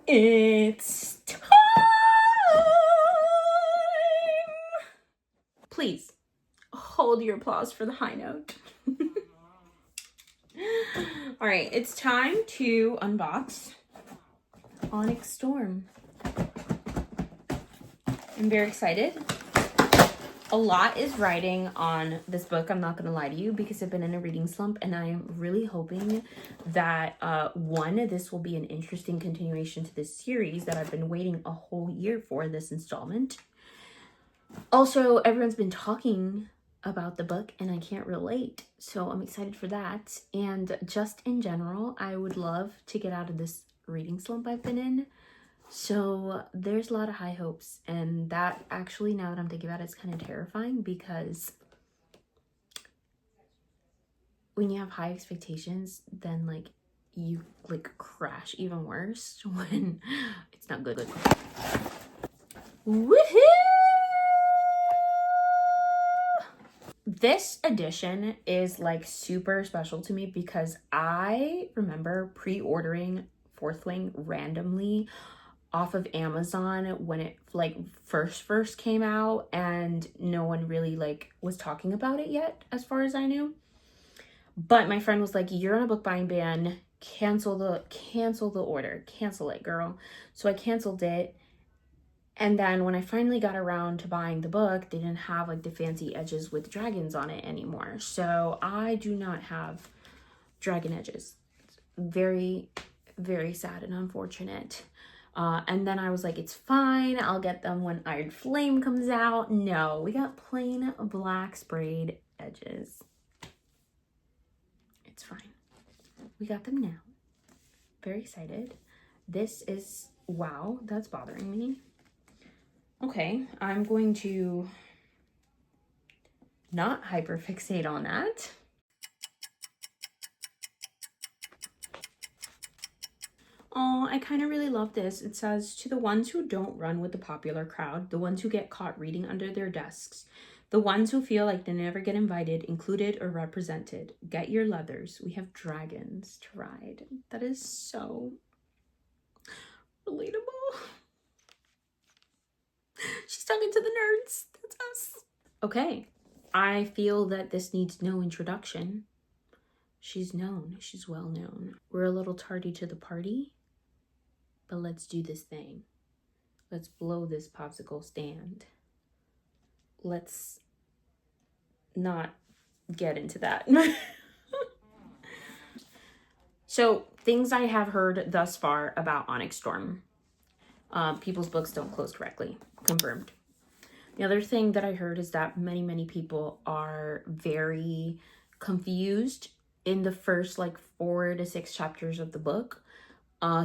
It's time! Please, hold your applause for the high note. All right, it's time to unbox Onyx Storm. I'm very excited. A lot is riding on this book, I'm not gonna lie to you, because I've been in a reading slump, and I am really hoping that this will be an interesting continuation to this series that I've been waiting a whole year for, this installment. Also, everyone's been talking about the book and I can't relate, so I'm excited for that. And just in general, I would love to get out of this reading slump I've been in. So there's a lot of high hopes, and that actually, now that I'm thinking about it, it's kind of terrifying, because when you have high expectations, then like you like crash even worse when it's not good. Woohoo! This edition is like super special to me because I remember pre-ordering Fourth Wing randomly off of Amazon when it like first came out, and no one really like was talking about it yet as far as I knew. But my friend was like, "You're on a book buying ban, cancel the order, cancel it, girl." So I canceled it. And then when I finally got around to buying the book, they didn't have like the fancy edges with dragons on it anymore. So I do not have dragon edges. It's very, very sad and unfortunate. And then I was like, it's fine, I'll get them when Iron Flame comes out. No, we got plain black sprayed edges. It's fine. We got them now. Very excited. This is, wow, that's bothering me. Okay, I'm going to not hyperfixate on that. Oh, I kind of really love this. It says, "To the ones who don't run with the popular crowd, the ones who get caught reading under their desks, the ones who feel like they never get invited, included, or represented, get your leathers. We have dragons to ride." That is so relatable. She's talking to the nerds. That's us. Okay, I feel that this needs no introduction. She's known. She's well known. We're a little tardy to the party, but let's do this thing. Let's blow this popsicle stand. Let's not get into that. So, things I have heard thus far about Onyx Storm. People's books don't close correctly. Confirmed. The other thing that I heard is that many people are very confused in the first like 4 to 6 chapters of the book.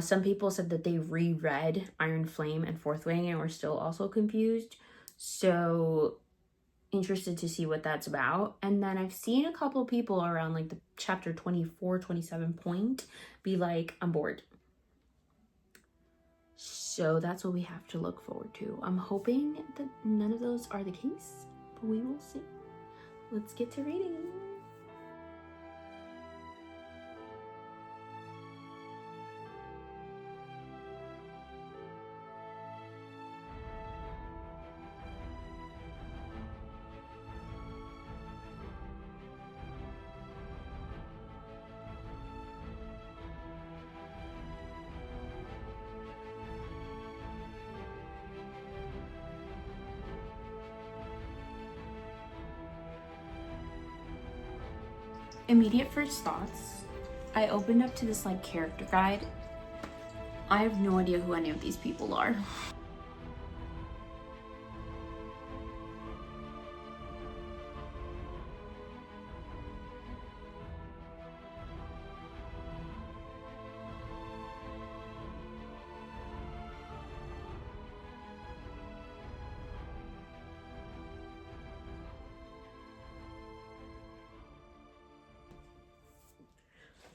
Some people said that they reread Iron Flame and Fourth Wing and were still also confused. So interested to see what that's about. And then I've seen a couple people around like the chapter 24, 27 point be like, I'm bored. So that's what we have to look forward to. I'm hoping that none of those are the case, but we will see. Let's get to reading. Immediate first thoughts. I opened up to this like character guide. I have no idea who any of these people are.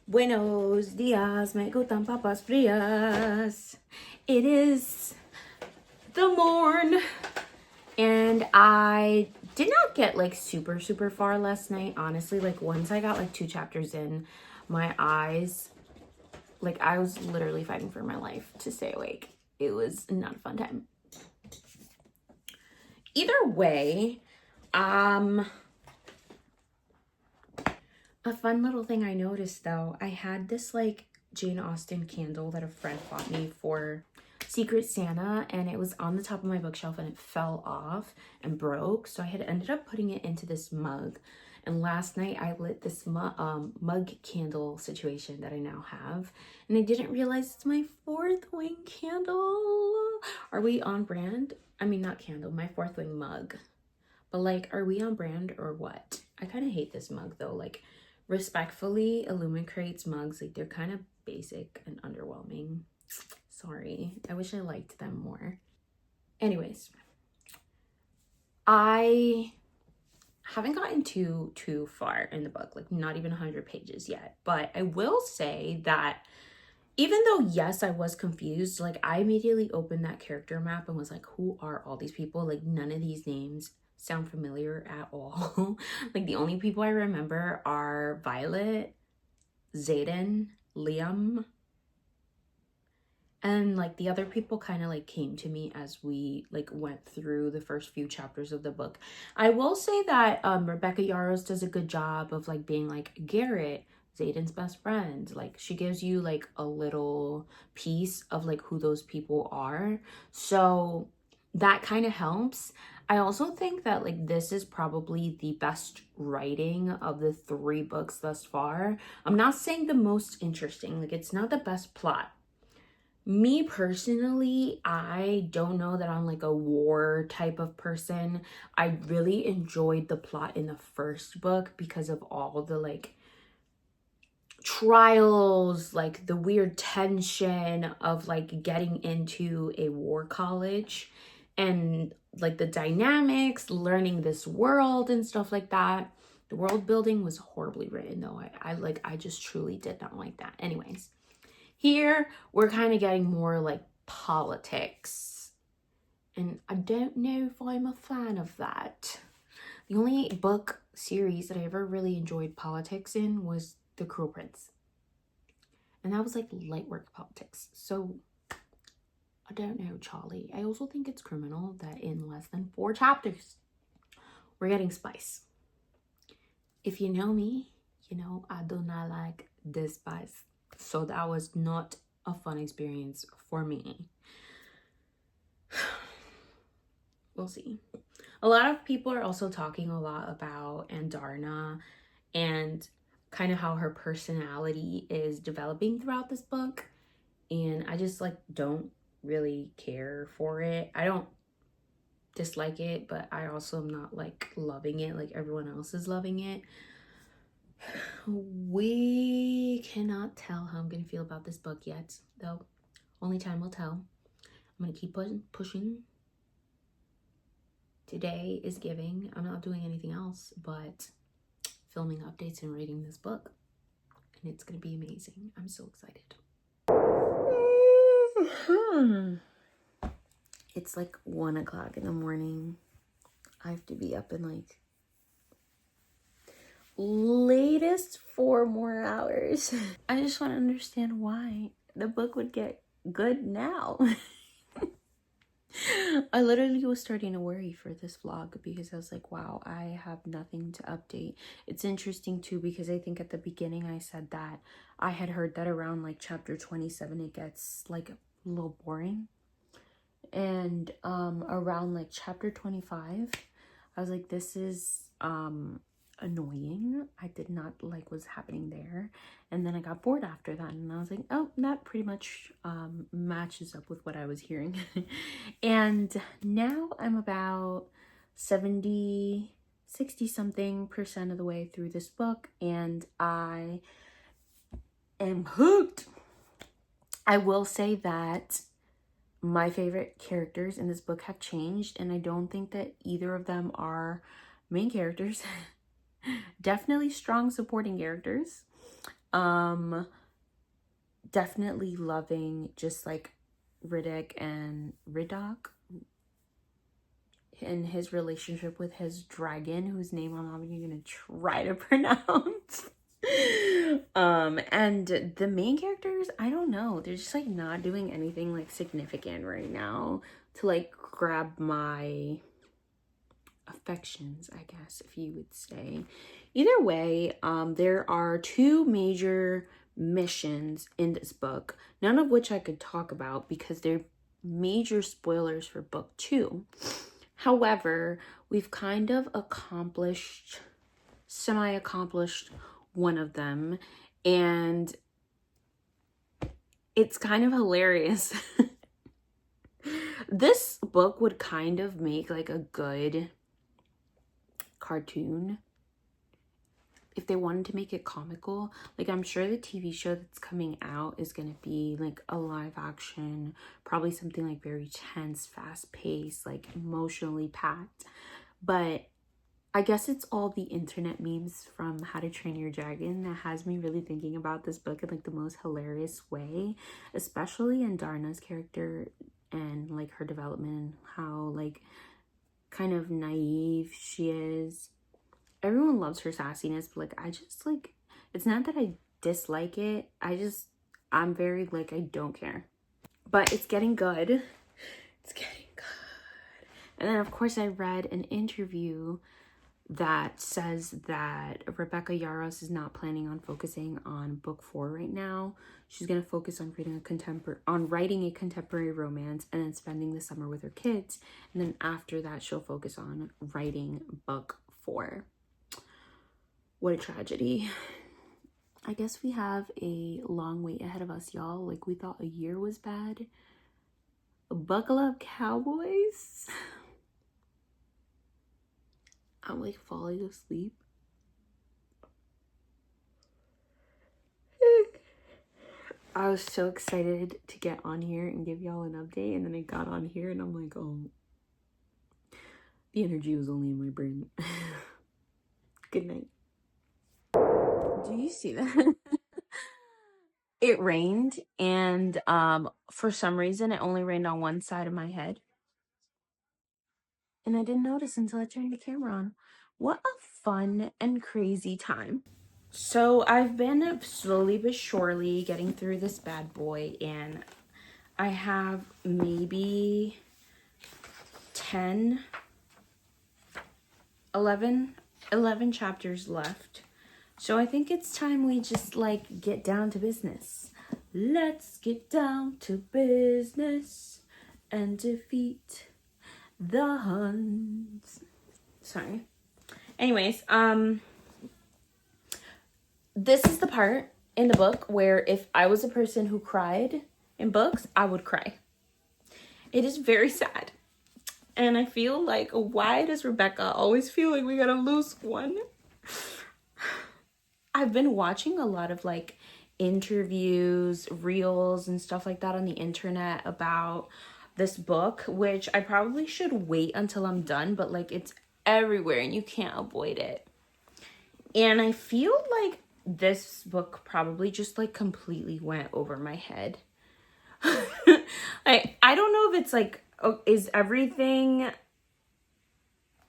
Buenos días, me gustan papas frías. It is the morn, and I did not get like super far last night, honestly. Like once I got like 2 chapters in, my eyes Like, I was literally fighting for my life to stay awake. It was not a fun time. Either way, a fun little thing I noticed though, I had this like Jane Austen candle that a friend bought me for Secret Santa, and it was on the top of my bookshelf and it fell off and broke. So I had ended up putting it into this mug. And last night I lit this mug candle situation that I now have. And I didn't realize it's my fourth wing candle. Are we on brand? I mean, not candle, my fourth wing mug. But like, are we on brand or what? I kind of hate this mug though. Like, respectfully, Illumicrate's mugs, like, they're kind of basic and underwhelming. Sorry. I wish I liked them more. Anyways, I haven't gotten too far in the book, like not even 100 pages yet. But I will say that even though, yes, I was confused, like I immediately opened that character map and was like, who are all these people? Like none of these names sound familiar at all. Like the only people I remember are Violet, Xaden, Liam, and like the other people kind of like came to me as we like went through the first few chapters of the book. I will say that Rebecca Yarros does a good job of like being like Garrett, Xaden's best friend. Like she gives you like a little piece of like who those people are. So that kind of helps. I also think that like this is probably the best writing of the 3 books thus far. I'm not saying the most interesting, like it's not the best plot. Me personally, I don't know that I'm like a war type of person. I really enjoyed the plot in the first book because of all the like trials, like the weird tension of like getting into a war college and like the dynamics, learning this world and stuff like that. The world building was horribly written though. I just truly did not like that. Anyways, here, we're kind of getting more like politics. And I don't know if I'm a fan of that. The only book series that I ever really enjoyed politics in was The Cruel Prince. And that was like light work politics. So, I don't know, Charlie. I also think it's criminal that in less than 4 chapters, we're getting spice. If you know me, you know I do not like this spice. So that was not a fun experience for me. We'll see. A lot of people are also talking a lot about Andarna and kind of how her personality is developing throughout this book. And I just like don't really care for it. I don't dislike it, but I also am not like loving it like everyone else is loving it. We cannot tell how I'm gonna feel about this book yet, though. Only time will tell. I'm gonna keep pushing. Today is giving. I'm not doing anything else but filming updates and reading this book, and it's gonna be amazing. I'm so excited. It's like 1 o'clock in the morning. I have to be up in like latest 4 more hours. I just want to understand why the book would get good now. I literally was starting to worry for this vlog because I was like, wow, I have nothing to update. It's interesting too because I think at the beginning I said that I had heard that around like chapter 27 it gets like a little boring, and around like chapter 25 I was like, this is annoying. I did not like what's happening there. And then I got bored after that, and I was like, oh, that pretty much matches up with what I was hearing. And now I'm about 60 something percent of the way through this book, and I am hooked. I will say that my favorite characters in this book have changed, and I don't think that either of them are main characters. Definitely strong supporting characters. Definitely loving just like Riddick and Riddock and his relationship with his dragon, whose name I'm not even gonna try to pronounce. And the main characters, I don't know, they're just like not doing anything like significant right now to like grab my affections, I guess, if you would say. Either way, there are two major missions in this book, none of which I could talk about because they're major spoilers for book 2. However, we've kind of semi-accomplished one of them, and it's kind of hilarious. This book would kind of make like a good cartoon if they wanted to make it comical. Like, I'm sure the TV show that's coming out is gonna be like a live action, probably something like very tense, fast paced, like emotionally packed. But I guess it's all the internet memes from How to Train Your Dragon that has me really thinking about this book in like the most hilarious way, especially in Darna's character and like her development and how like kind of naive she is. Everyone loves her sassiness, but like I just like, it's not that I dislike it, I'm very like, I don't care. But it's getting good. It's getting good. And then of course I read an interview that says that Rebecca Yarros is not planning on focusing on book 4 right now. She's gonna focus on writing a contemporary romance and then spending the summer with her kids. And then after that, she'll focus on writing book 4. What a tragedy. I guess we have a long wait ahead of us, y'all. Like, we thought a year was bad. Buckle up, cowboys. I'm like falling asleep. I was so excited to get on here and give y'all an update, and then I got on here and I'm like, oh, the energy was only in my brain. Good night. Do you see that? It rained, and for some reason it only rained on one side of my head. And I didn't notice until I turned the camera on. What a fun and crazy time. So I've been slowly but surely getting through this bad boy, and I have maybe 10, 11 chapters left. So I think it's time we just like get down to business. Let's get down to business and defeat the Huns. Sorry. Anyways, this is the part in the book where if I was a person who cried in books, I would cry. It is very sad. And I feel like, why does Rebecca always feel like we gotta lose one? I've been watching a lot of like interviews, reels, and stuff like that on the internet about this book, which I probably should wait until I'm done, but like it's everywhere and you can't avoid it. And I feel like this book probably just like completely went over my head. I don't know if it's like, is everything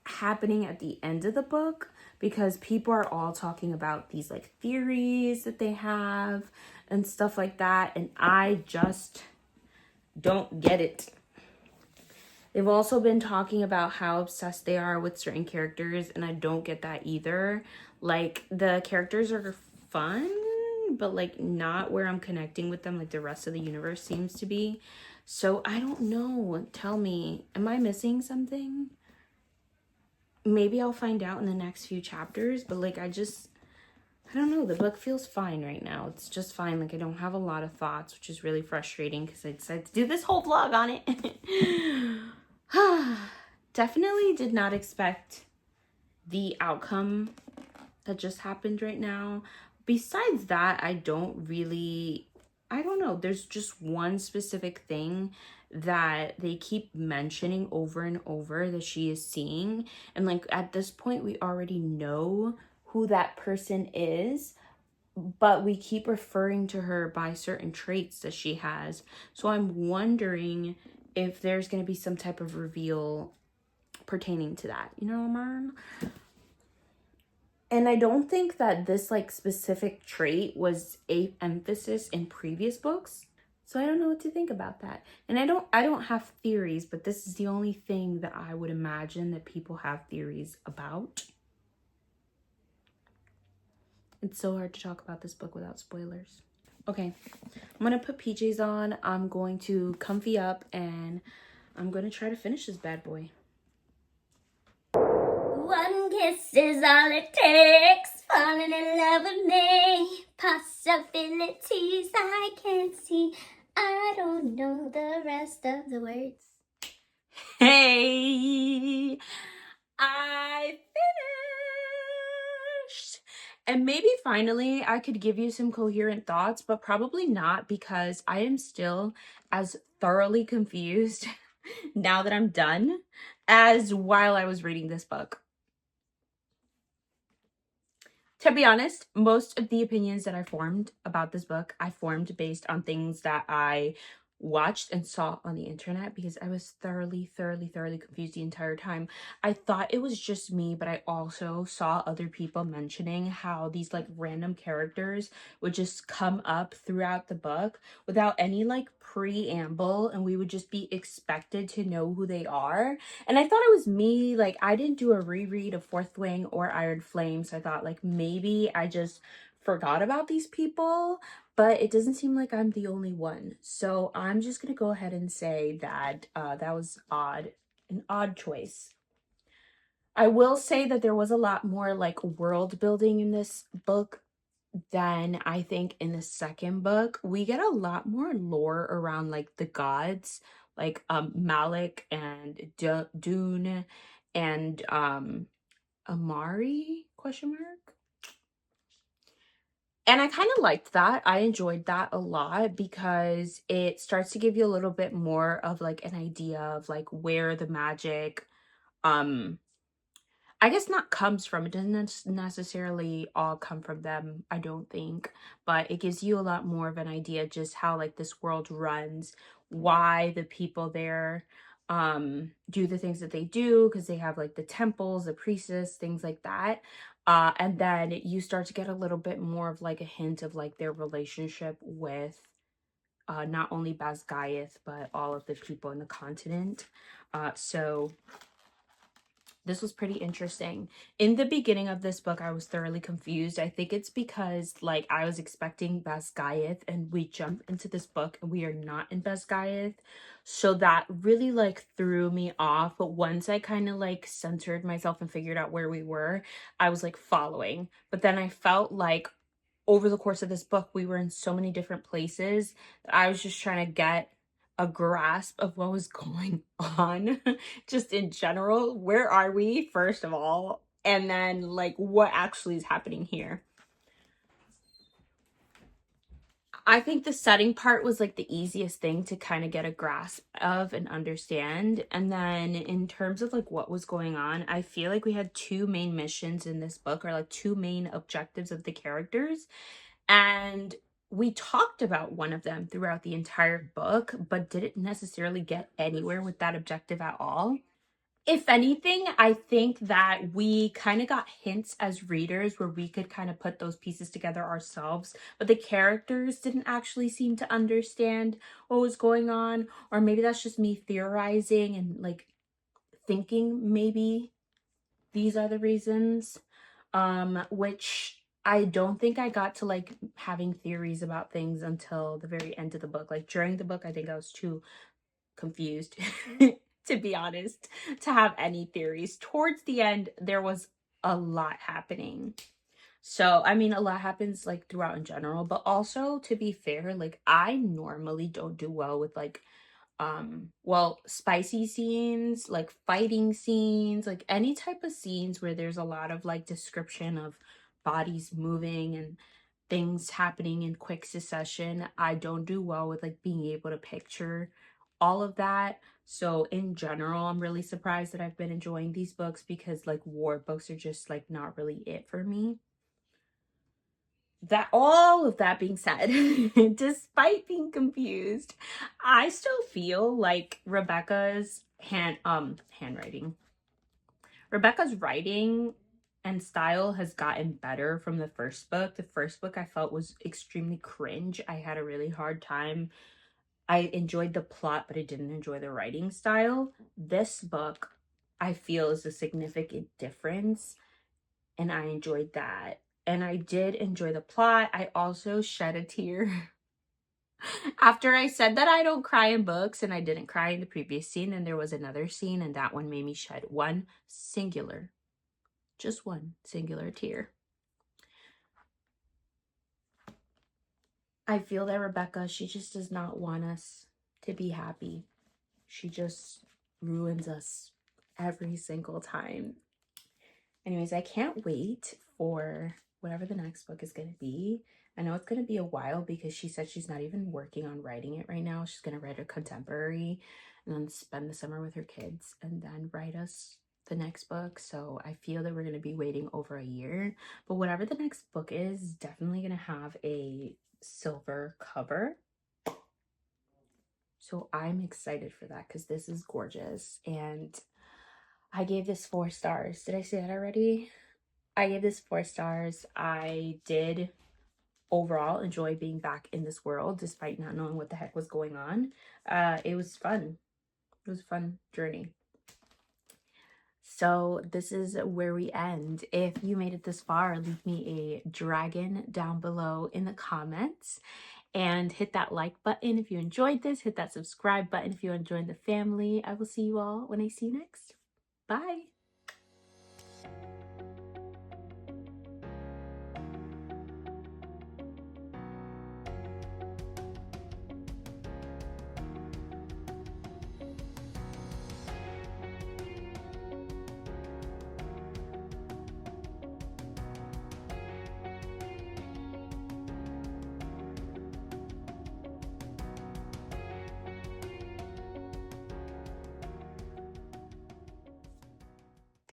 happening at the end of the book? Because people are all talking about these like theories that they have and stuff like that, and I just don't get it. They've also been talking about how obsessed they are with certain characters, and I don't get that either. Like, the characters are fun, but like not where I'm connecting with them like the rest of the universe seems to be. So I don't know. Tell me, am I missing something? Maybe I'll find out in the next few chapters, but like I don't know. The book feels fine right now. It's just fine. Like, I don't have a lot of thoughts, which is really frustrating because I decided to do this whole vlog on it. Definitely did not expect the outcome that just happened right now. Besides that, I don't know. There's just one specific thing that they keep mentioning over and over that she is seeing. And like at this point, we already know who that person is, but we keep referring to her by certain traits that she has. So I'm wondering if there's going to be some type of reveal pertaining to that. You know what I mean? And I don't think that this like specific trait was a emphasis in previous books. So I don't know what to think about that. And I don't have theories, but this is the only thing that I would imagine that people have theories about. It's so hard to talk about this book without spoilers. Okay, I'm gonna put PJs on. I'm going to comfy up and I'm gonna try to finish this bad boy. One kiss is all it takes. Falling in love with me. Possibilities I can't see. I don't know the rest of the words. Hey, I finished. And maybe finally I could give you some coherent thoughts, but probably not, because I am still as thoroughly confused now that I'm done as while I was reading this book. To be honest, most of the opinions that I formed about this book, I formed based on things that I watched and saw on the internet, because I was thoroughly confused the entire time. I thought it was just me, but I also saw other people mentioning how these like random characters would just come up throughout the book without any like preamble, and we would just be expected to know who they are. And I thought it was me, like I didn't do a reread of Fourth Wing or Iron Flame, so I thought like maybe I just forgot about these people, but it doesn't seem like I'm the only one. So I'm just gonna go ahead and say that that was an odd choice. I will say that there was a lot more like world building in this book than I think in the second book. We get a lot more lore around like the gods, like Malik and Dune and Amari question mark. And I kind of liked that. I enjoyed that a lot because it starts to give you a little bit more of like an idea of like where the magic um I guess not comes from. It doesn't necessarily all come from them, I don't think, but it gives you a lot more of an idea just how like this world runs, why the people there do the things that they do, because they have like the temples, the priestess, things like that. And then you start to get a little bit more of like a hint of like their relationship with not only Basgiath but all of the people in the continent. So this was pretty interesting. In the beginning of this book, I was thoroughly confused. I think it's because like I was expecting Basgiath and we jump into this book and we are not in Basgiath. So that really like threw me off. But once I kind of like centered myself and figured out where we were, I was like following. But then I felt like over the course of this book, we were in so many different places that I was just trying to get a grasp of what was going on just in general. Where are we, first of all? And then, like, what actually is happening here? I think the setting part was like the easiest thing to kind of get a grasp of and understand. And then in terms of like what was going on, I feel like we had two main missions in this book, or like two main objectives of the characters. And we talked about one of them throughout the entire book, but didn't necessarily get anywhere with that objective at all. If anything, I think that we kind of got hints as readers where we could kind of put those pieces together ourselves, but the characters didn't actually seem to understand what was going on. Or maybe that's just me theorizing and like thinking maybe these are the reasons. Which I don't think I got to like having theories about things until the very end of the book. Like during the book, I think I was too confused to be honest to have any theories. Towards the end, there was a lot happening. So I mean, a lot happens like throughout in general, but also to be fair, like I normally don't do well with like well, spicy scenes, like fighting scenes, like any type of scenes where there's a lot of like description of bodies moving and things happening in quick succession. I don't do well with like being able to picture all of that. So in general, I'm really surprised that I've been enjoying these books, because like war books are just like not really it for me. That all of that being said, despite being confused, I still feel like Rebecca's handwriting, Rebecca's writing and style has gotten better from the first book. The first book I felt was extremely cringe. I had a really hard time. I enjoyed the plot, but I didn't enjoy the writing style. This book, I feel, is a significant difference, and I enjoyed that. And I did enjoy the plot. I also shed a tear. After I said that I don't cry in books, and I didn't cry in the previous scene, and there was another scene, and that one made me shed one singular, just one singular tear. I feel that Rebecca, she just does not want us to be happy. She just ruins us every single time. Anyways, I can't wait for whatever the next book is going to be. I know it's going to be a while because she said she's not even working on writing it right now. She's going to write a contemporary and then spend the summer with her kids and then write us the next book. So I feel that we're going to be waiting over a year. But whatever the next book is, definitely going to have a silver cover. So I'm excited for that because this is gorgeous. And I gave this 4 stars. Did I say that already? I gave this 4 stars. I did overall enjoy being back in this world despite not knowing what the heck was going on. It was fun. It was a fun journey. So this is where we end. If you made it this far, leave me a dragon down below in the comments. And hit that like button if you enjoyed this. Hit that subscribe button if you joined the family. I will see you all when I see you next. Bye.